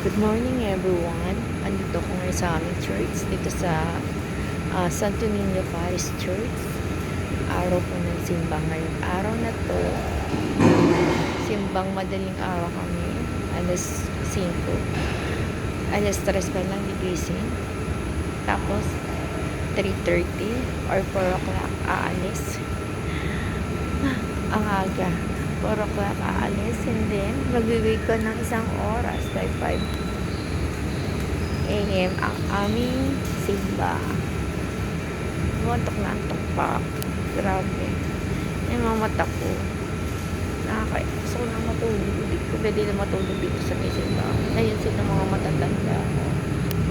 Good morning everyone. Andito ko ngayon sa aming church dito sa Santo Niño Paris Church. Araw po ng simbang ngayong araw na to. Simbang madaling araw kami. Alas 5. Alas 3 pa lang gigising. Tapos 3:30 or 4 o'clock aalis. Ang aga. 4 o'clock aalis and then mag-wake ko ng isang oras by 5 a.m. ang aming simba. Antok na antok pa. Grabe. Yung mga mata ko. Gusto ko na matulog. Hindi ko pwede na matulog dito sa may simba. Ayun sila mga matatanda.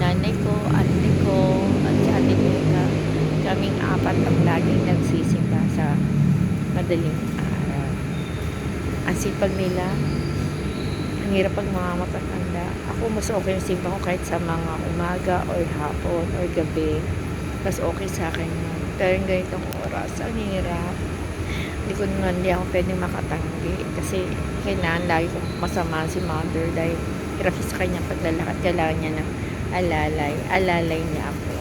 Nanay ko, ate ko, at si ate ko kaming apat ang laging nagsisimba sa madaling araw. Ang sipag nila, ang hirap pag mga matatanda. Ako mas okay yung simba ko kahit sa mga umaga or hapon or gabi. Mas okay sa akin yun. Pero yung ganitong oras, ang hirap. Hindi ako pwedeng makatanggi kasi kailangan lagi kong masama si mother dahil hirap sa kanyang paglalakad. Kailangan niya ng alalay niya ako.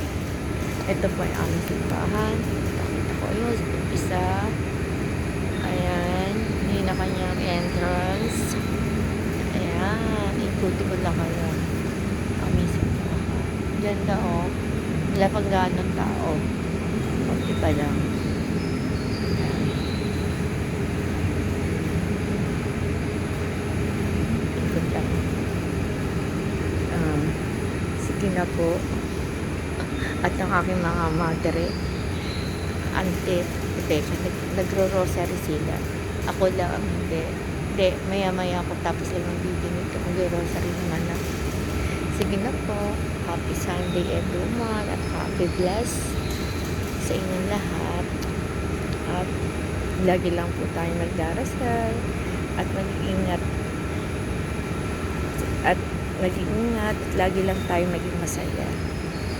Ito po yung aming simbahan. Pakita ko yun, isa. Ayan, yun na kanyang entrance. Ayan, ikuti ko lang kayo. Aming simbahan. Ganda o. Wala pang ganong tao. Okay pa lang. Ikot lang. Sige na po. At ang aking mga madre, ante, teka, nagro-rosary sila. Ako lang, hindi. Hindi, maya-maya ako tapos lang magdidinig ko. Mag-rosary naman na. Sige na po. Happy Sunday everyone at happy bless sa inyong lahat. At lagi lang po tayo magdarasal at mag-iingat at lagi lang tayo maging masaya.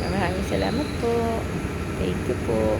Maraming salamat po. Thank you po.